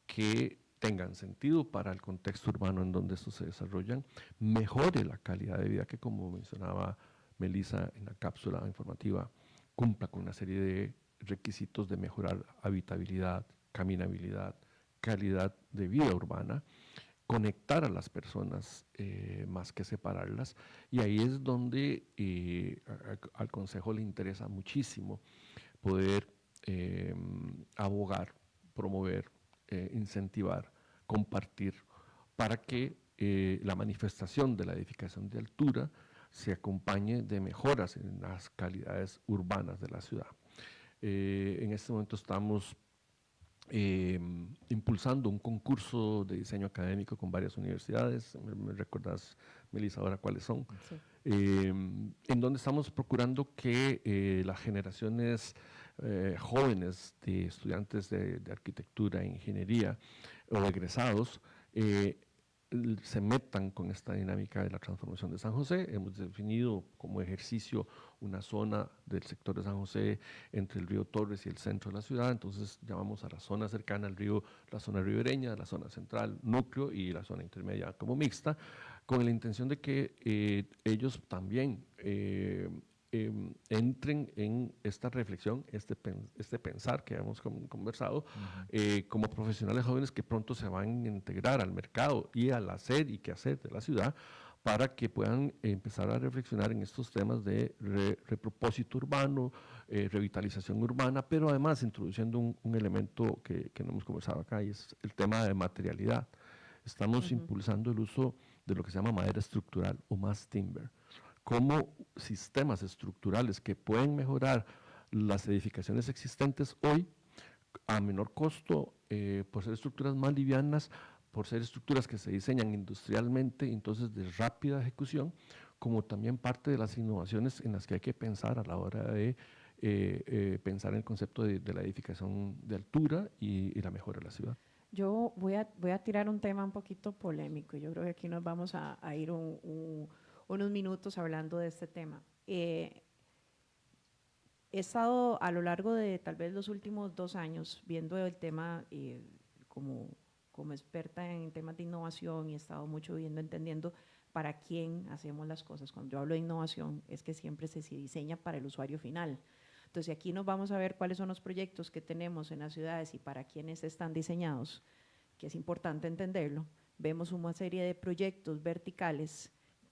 que tengan sentido para el contexto urbano en donde estos se desarrollan, mejore la calidad de vida que, como mencionaba Melissa en la cápsula informativa, cumpla con una serie de requisitos de mejorar habitabilidad, caminabilidad, calidad de vida urbana, conectar a las personas más que separarlas, y ahí es donde al Consejo le interesa muchísimo poder abogar, promover, incentivar, compartir, para que la manifestación de la edificación de altura se acompañe de mejoras en las calidades urbanas de la ciudad. En este momento estamos impulsando un concurso de diseño académico con varias universidades. ¿Me recordás, Melissa, ahora cuáles son? Sí. En donde estamos procurando que las generaciones jóvenes de estudiantes de arquitectura e ingeniería o egresados se metan con esta dinámica de la transformación de San José. Hemos definido como ejercicio una zona del sector de San José entre el río Torres y el centro de la ciudad. Entonces llamamos a la zona cercana al río la zona ribereña, la zona central núcleo y la zona intermedia como mixta, con la intención de que ellos también entren en esta reflexión, este pensar que hemos conversado, como profesionales jóvenes que pronto se van a integrar al mercado y al hacer y quehacer de la ciudad, para que puedan empezar a reflexionar en estos temas de repropósito urbano, revitalización urbana, pero además introduciendo un elemento que no hemos conversado acá, y es el tema de materialidad. Estamos impulsando el uso de lo que se llama madera estructural o mass timber, como sistemas estructurales que pueden mejorar las edificaciones existentes hoy a menor costo, por ser estructuras más livianas, por ser estructuras que se diseñan industrialmente, entonces de rápida ejecución, como también parte de las innovaciones en las que hay que pensar a la hora de pensar en el concepto de la edificación de altura y la mejora de la ciudad. Yo voy a tirar un tema un poquito polémico, y yo creo que aquí nos vamos a ir unos minutos hablando de este tema. He estado a lo largo de tal vez los últimos 2 años viendo el tema como experta en temas de innovación, y he estado mucho viendo, entendiendo para quién hacemos las cosas. Cuando yo hablo de innovación es que siempre se diseña para el usuario final. Entonces aquí nos vamos a ver cuáles son los proyectos que tenemos en las ciudades y para quiénes están diseñados, que es importante entenderlo. Vemos una serie de proyectos verticales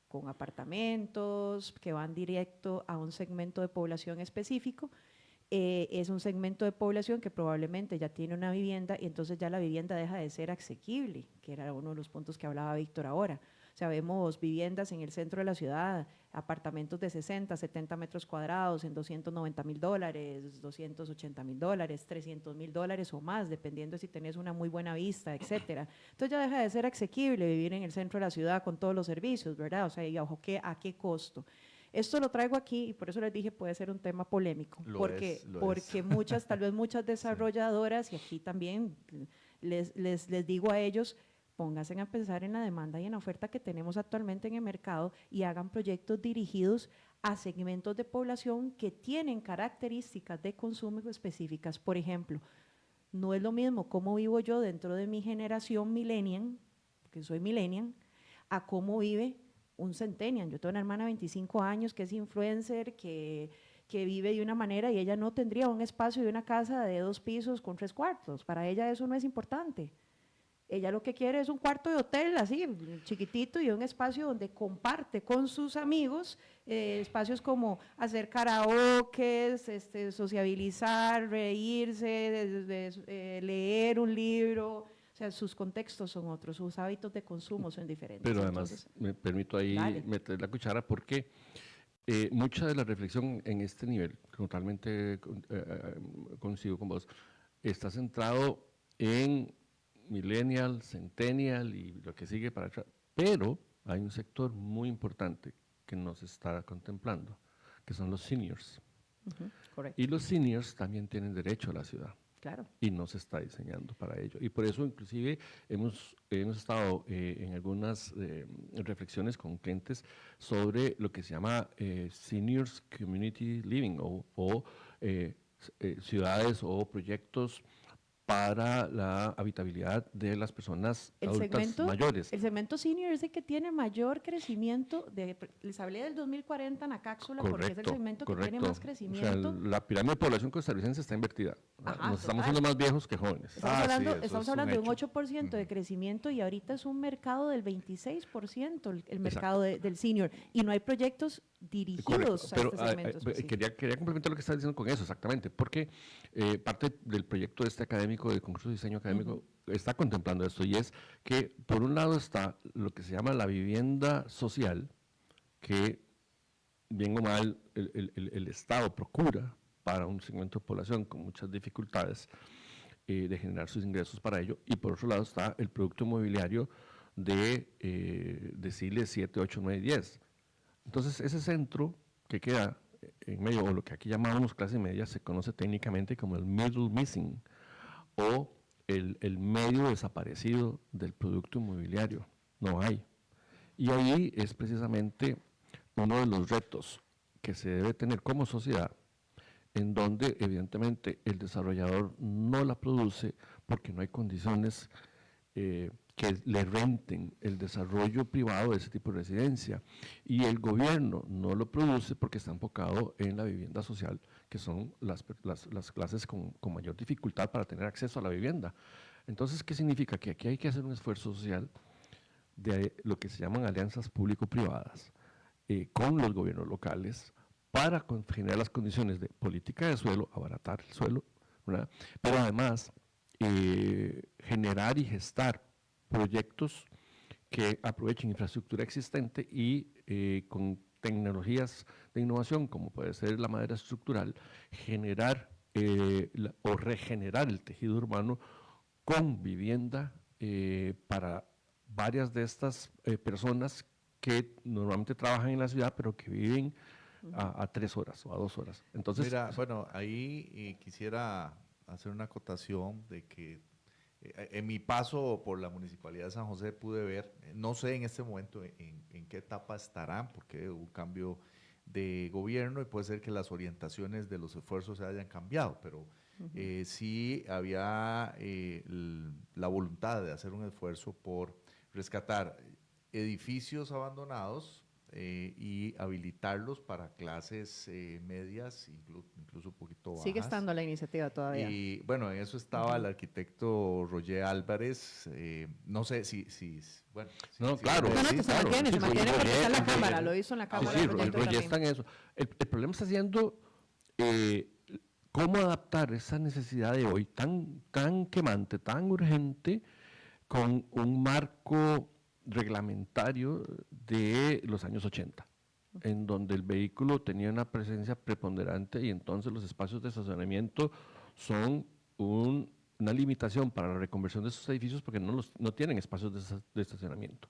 con apartamentos que van directo a un segmento de población específico. Es un segmento de población que probablemente ya tiene una vivienda, y entonces ya la vivienda deja de ser asequible, que era uno de los puntos que hablaba Víctor ahora. O sea, vemos viviendas en el centro de la ciudad, apartamentos de 60, 70 metros cuadrados en $290,000, $280,000, $300,000 o más, dependiendo si tenés una muy buena vista, etcétera. Entonces ya deja de ser asequible vivir en el centro de la ciudad con todos los servicios, ¿verdad? O sea, y ojo, ¿a qué costo? Esto lo traigo aquí y por eso les dije puede ser un tema polémico, porque tal vez muchas desarrolladoras, y aquí también les digo a ellos, pónganse a pensar en la demanda y en la oferta que tenemos actualmente en el mercado y hagan proyectos dirigidos a segmentos de población que tienen características de consumo específicas. Por ejemplo, no es lo mismo cómo vivo yo dentro de mi generación millennial, porque soy millennial, a cómo vive un centennial. Yo tengo una hermana de 25 años que es influencer, que vive de una manera, y ella no tendría un espacio de una casa de 2 pisos con 3 cuartos. Para ella eso no es importante. Ella lo que quiere es un cuarto de hotel así, chiquitito, y un espacio donde comparte con sus amigos, espacios como hacer karaoke, sociabilizar, reírse, leer un libro. O sea, sus contextos son otros, sus hábitos de consumo son diferentes. Pero además, entonces, me permito ahí meter la cuchara, porque mucha de la reflexión en este nivel, totalmente coincido con vos, está centrado en millennial, centennial y lo que sigue para atrás, pero hay un sector muy importante que nos está contemplando, que son los seniors. Correcto. Y los seniors también tienen derecho a la ciudad. Claro. Y no se está diseñando para ello. Y por eso inclusive hemos estado en algunas reflexiones con clientes sobre lo que se llama Seniors Community Living o ciudades o proyectos para la habitabilidad de las personas adultas mayores. El segmento senior es el que tiene mayor crecimiento. Les hablé del 2040 en la cápsula, porque es el segmento que tiene más crecimiento. O sea, la pirámide de población costarricense está invertida. Ajá, nos estamos haciendo más viejos que jóvenes. Estamos hablando de un 8% de crecimiento, y ahorita es un mercado del 26%, el mercado del senior, y no hay proyectos dirigidos a este segmento específico. Quería complementar lo que estás diciendo con eso, exactamente, porque parte del proyecto de este académico, del concurso de diseño académico, está contemplando esto, y es que por un lado está lo que se llama la vivienda social, que bien o mal el Estado procura para un segmento de población con muchas dificultades, de generar sus ingresos para ello. Y por otro lado está el producto inmobiliario de deciles 7, 8, 9, 10. Entonces, ese centro que queda en medio, o lo que aquí llamamos clase media, se conoce técnicamente como el middle missing, o el medio desaparecido del producto inmobiliario. No hay. Y ahí es precisamente uno de los retos que se debe tener como sociedad, en donde evidentemente el desarrollador no la produce porque no hay condiciones que le renten el desarrollo privado de ese tipo de residencia, y el gobierno no lo produce porque está enfocado en la vivienda social, que son las clases con mayor dificultad para tener acceso a la vivienda. Entonces, ¿qué significa? Que aquí hay que hacer un esfuerzo social de lo que se llaman alianzas público-privadas con los gobiernos locales para generar las condiciones de política de suelo, abaratar el suelo, ¿verdad? Pero además generar y gestar proyectos que aprovechen infraestructura existente y con tecnologías de innovación, como puede ser la madera estructural, generar o regenerar el tejido urbano con vivienda para varias de estas personas que normalmente trabajan en la ciudad, pero que viven a 3 horas o a 2 horas. Entonces, mira, bueno, ahí quisiera hacer una acotación de que en mi paso por la Municipalidad de San José pude ver, no sé en este momento en qué etapa estarán, porque hubo un cambio de gobierno y puede ser que las orientaciones de los esfuerzos se hayan cambiado, pero sí había la voluntad de hacer un esfuerzo por rescatar edificios abandonados y habilitarlos para clases medias, incluso un poquito bajas. Sigue estando la iniciativa todavía. Y bueno, en eso estaba el arquitecto Roger Álvarez. No sé si bueno. No, claro. No, se mantiene porque está en la Cámara, lo hizo en la Cámara. Sí, Roger está en eso. El problema está siendo cómo adaptar esa necesidad de hoy tan quemante, tan urgente, con un marco reglamentario de los años 80, en donde el vehículo tenía una presencia preponderante y entonces los espacios de estacionamiento son una limitación para la reconversión de esos edificios porque no tienen espacios de estacionamiento.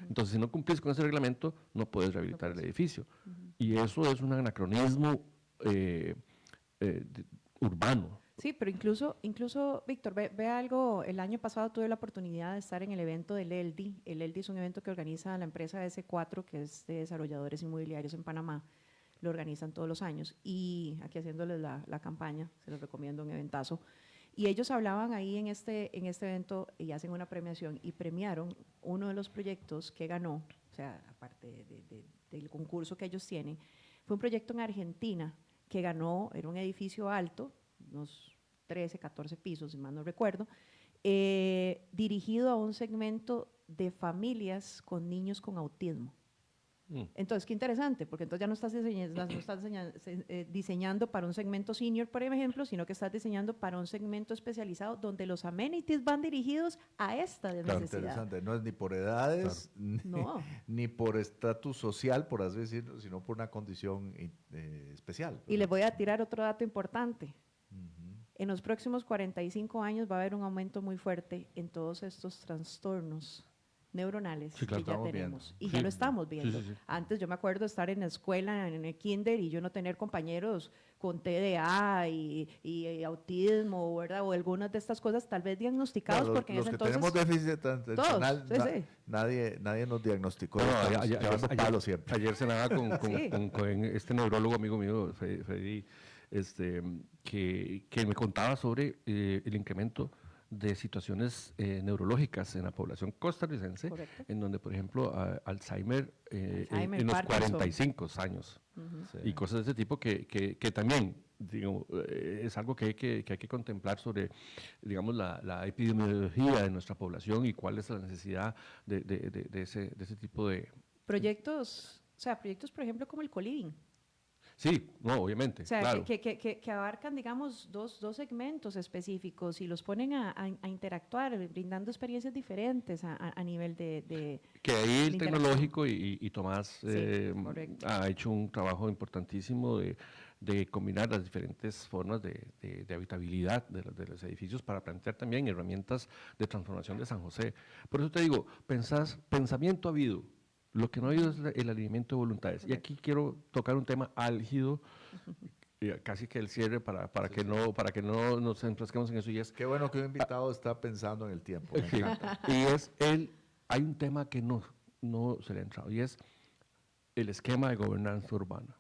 Entonces, si no cumplís con ese reglamento, no puedes rehabilitar el edificio. Y eso es un anacronismo urbano. Sí, pero incluso Víctor, ve algo, el año pasado tuve la oportunidad de estar en el evento del ELDI. El ELDI es un evento que organiza la empresa S4, que es de desarrolladores inmobiliarios en Panamá. Lo organizan todos los años. Y aquí haciéndoles la campaña, se los recomiendo, un eventazo. Y ellos hablaban ahí en este evento y hacen una premiación y premiaron uno de los proyectos que ganó, o sea, aparte del concurso que ellos tienen, fue un proyecto en Argentina que ganó, era un edificio alto, unos 13, 14 pisos, si mal no recuerdo, dirigido a un segmento de familias con niños con autismo. Entonces, qué interesante, porque entonces ya no estás diseñando para un segmento senior, por ejemplo, sino que estás diseñando para un segmento especializado donde los amenities van dirigidos a esta necesidad. Interesante, no es ni por edades, ni por estatus social, por así decirlo, sino por una condición especial. Y les voy a tirar otro dato importante. En los próximos 45 años va a haber un aumento muy fuerte en todos estos trastornos neuronales que ya tenemos. Y ya lo estamos viendo. Sí. Antes yo me acuerdo estar en la escuela, en el kinder, y yo no tener compañeros con TDA y autismo, ¿verdad? O algunas de estas cosas tal vez diagnosticados, porque en ese entonces... Los que tenemos déficit atencional, nadie nos diagnosticó. Ayer cenaba con este neurólogo amigo mío, Freddy, que me contaba sobre el incremento de situaciones neurológicas en la población costarricense. Correcto. En donde, por ejemplo, Alzheimer en los 45 años, y cosas de ese tipo que también, digo, es algo que hay que contemplar sobre, digamos, la epidemiología de nuestra población y cuál es la necesidad de ese tipo de... Proyectos, por ejemplo, como el Coliving. Sí, no, obviamente. O sea, claro. que abarcan, digamos, dos segmentos específicos y los ponen a interactuar, brindando experiencias diferentes a nivel de que ahí el tecnológico y Tomás ha hecho un trabajo importantísimo de de combinar las diferentes formas de habitabilidad de los edificios para plantear también herramientas de transformación de San José. Por eso te digo, pensamiento ha habido, lo que no ha habido es el alineamiento de voluntades. Y aquí quiero tocar un tema álgido, casi que el cierre para que no nos enfrasquemos en eso. Y es, Qué bueno que un invitado está pensando en el tiempo. Me encanta. y hay un tema que no se le ha entrado, y es el esquema de gobernanza urbana.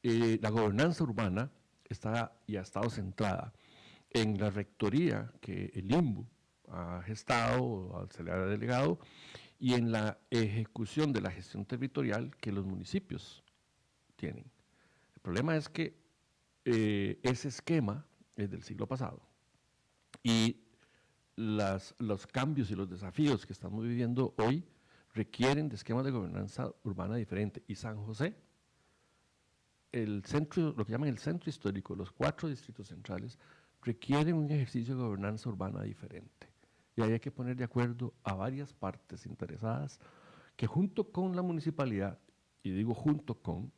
La gobernanza urbana está y ha estado centrada en la rectoría que el INBU ha gestado o se le ha delegado, y en la ejecución de la gestión territorial que los municipios tienen. El problema es que ese esquema es del siglo pasado, y los cambios y los desafíos que estamos viviendo hoy requieren de esquemas de gobernanza urbana diferente. Y San José, el centro, lo que llaman el centro histórico, los 4 distritos centrales, requieren un ejercicio de gobernanza urbana diferente. Y ahí hay que poner de acuerdo a varias partes interesadas que, junto con la municipalidad, y digo junto con,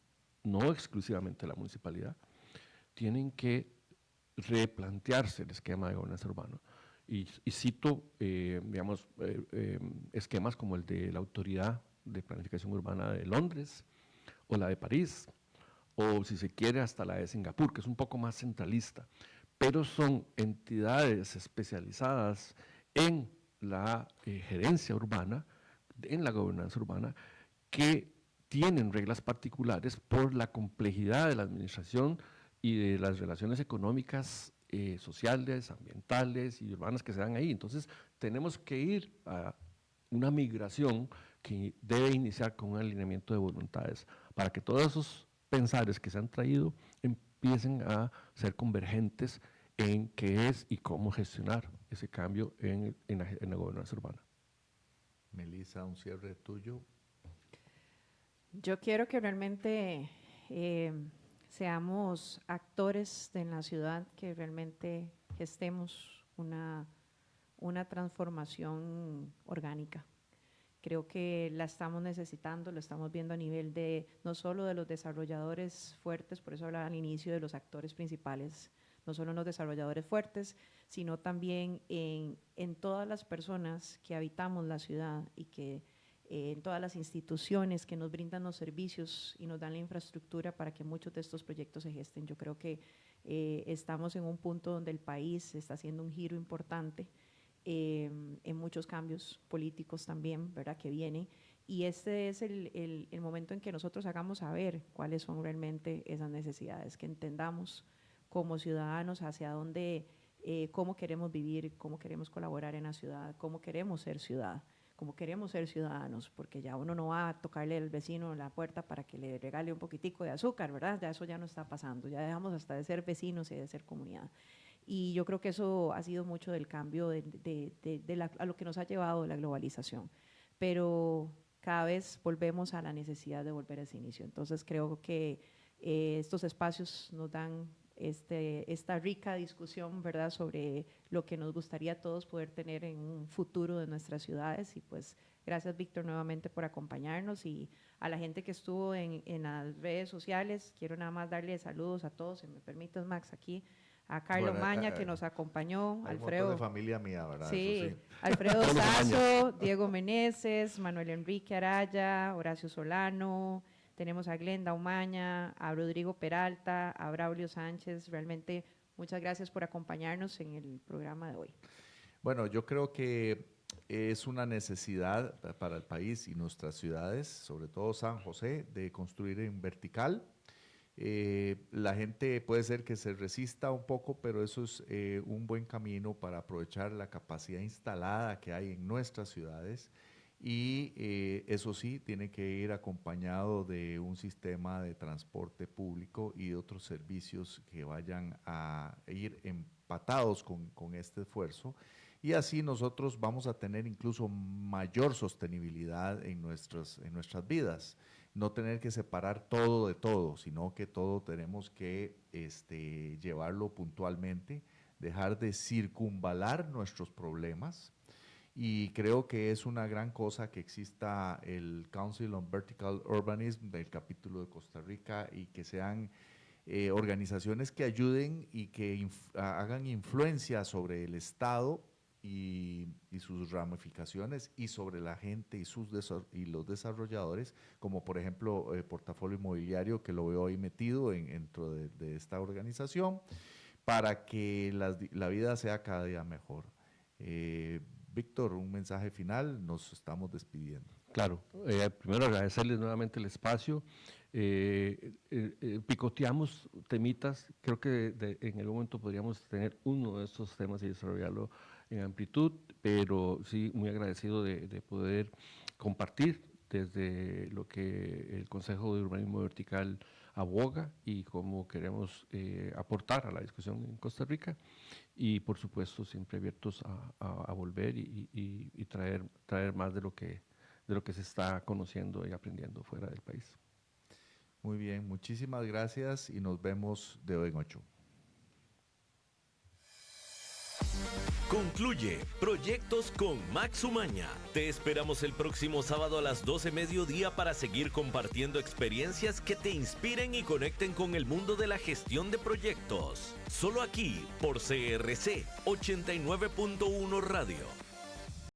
no exclusivamente la municipalidad, tienen que replantearse el esquema de gobernanza urbana. Y cito, esquemas como el de la Autoridad de Planificación Urbana de Londres, o la de París, o si se quiere hasta la de Singapur, que es un poco más centralista, pero son entidades especializadas en la gerencia urbana, en la gobernanza urbana, que tienen reglas particulares por la complejidad de la administración y de las relaciones económicas, sociales, ambientales y urbanas que se dan ahí. Entonces, tenemos que ir a una migración que debe iniciar con un alineamiento de voluntades para que todos esos pensares que se han traído empiecen a ser convergentes en qué es y cómo gestionar ese cambio en la gobernanza urbana. Melissa, un cierre tuyo. Yo quiero que realmente seamos actores en la ciudad, que realmente gestemos una transformación orgánica. Creo que la estamos necesitando, lo estamos viendo a nivel de no solo de los desarrolladores fuertes, por eso hablaba al inicio de los actores principales, no solo en los desarrolladores fuertes, sino también en todas las personas que habitamos la ciudad y que en todas las instituciones que nos brindan los servicios y nos dan la infraestructura para que muchos de estos proyectos se gesten. Yo creo que estamos en un punto donde el país está haciendo un giro importante, en muchos cambios políticos también, ¿verdad?, que vienen, y este es el momento en que nosotros hagamos saber cuáles son realmente esas necesidades, que entendamos como ciudadanos hacia dónde, cómo queremos vivir, cómo queremos colaborar en la ciudad, cómo queremos ser ciudad, cómo queremos ser ciudadanos, porque ya uno no va a tocarle al vecino en la puerta para que le regale un poquitico de azúcar, ¿verdad? Ya eso ya no está pasando, ya dejamos hasta de ser vecinos y de ser comunidad. Y yo creo que eso ha sido mucho del cambio a lo que nos ha llevado la globalización. Pero cada vez volvemos a la necesidad de volver a ese inicio. Entonces creo que estos espacios nos dan esta rica discusión, ¿verdad?, sobre lo que nos gustaría a todos poder tener en un futuro de nuestras ciudades. Y pues gracias, Víctor, nuevamente por acompañarnos, y a la gente que estuvo en las redes sociales. Quiero nada más darle saludos a todos, si me permites, Max, aquí. A Carlos Maña, que nos acompañó, Alfredo. Un montón de familia mía, ¿verdad? Sí, Alfredo Sazo, Diego Meneses, Manuel Enrique Araya, Horacio Solano, tenemos a Glenda Umaña, a Rodrigo Peralta, a Braulio Sánchez. Realmente muchas gracias por acompañarnos en el programa de hoy. Bueno, yo creo que es una necesidad para el país y nuestras ciudades, sobre todo San José, de construir en vertical. La gente puede ser que se resista un poco, pero eso es un buen camino para aprovechar la capacidad instalada que hay en nuestras ciudades, y eso sí, tiene que ir acompañado de un sistema de transporte público y de otros servicios que vayan a ir empatados con este esfuerzo, y así nosotros vamos a tener incluso mayor sostenibilidad en nuestras vidas. No tener que separar todo de todo, sino que todo tenemos que llevarlo puntualmente, dejar de circunvalar nuestros problemas, y creo que es una gran cosa que exista el Council on Vertical Urbanism del capítulo de Costa Rica, y que sean organizaciones que ayuden y que hagan influencia sobre el Estado y sus ramificaciones y sobre la gente y los desarrolladores, como por ejemplo Portafolio Inmobiliario, que lo veo ahí metido dentro de esta organización, para que la vida sea cada día mejor. Víctor, un mensaje final, nos estamos despidiendo. Claro, primero agradecerles nuevamente el espacio. Picoteamos temitas, creo que en algún momento podríamos tener uno de estos temas y desarrollarlo en amplitud, pero sí muy agradecido de poder compartir desde lo que el Consejo de Urbanismo Vertical aboga y cómo queremos aportar a la discusión en Costa Rica, y por supuesto siempre abiertos a volver y traer más de lo que se está conociendo y aprendiendo fuera del país. Muy bien, muchísimas gracias y nos vemos de hoy en 8. Concluye Proyectos con Max Umaña. Te esperamos el próximo sábado a las 12 mediodía para seguir compartiendo experiencias que te inspiren y conecten con el mundo de la gestión de proyectos. Solo aquí por CRC 89.1 Radio.